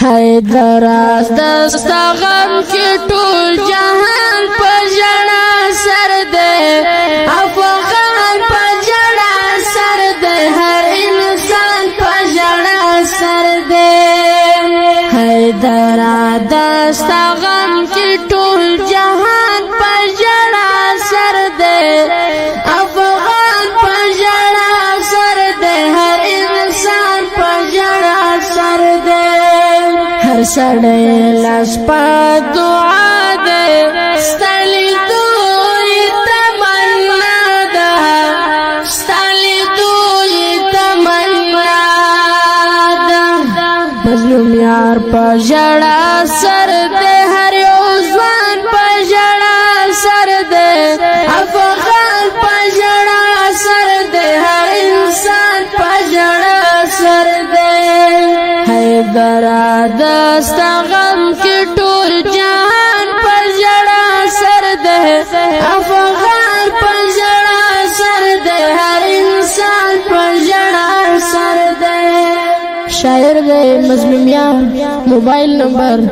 حیدراز دستا غم کی ټول جهان په ژړا سر دے افغان په ژړا سر دے هر انسان په ژړا سر دے حیدراز دستا غم کی ټول جهان په ژړا سر دے افغان په ژړا سر دے هر انسان په ژړا سر دے ہر سڑے لاس پا دعا دے ستالی دوئی تمنا دا ستالی دوئی تمنا دا مظلوم یار پا جڑا سر دے ہر یوزوان پا جڑا سر دے افغان پا جڑا سر دے ہر انسان پا جڑا سر دے حیدراز دستا غم کی ټول جهان پر ژړا سر دے افغان پر ژړا سر دے هر انسان پر ژړا سر دے شاعر دے مظلوم یار موبائل نمبر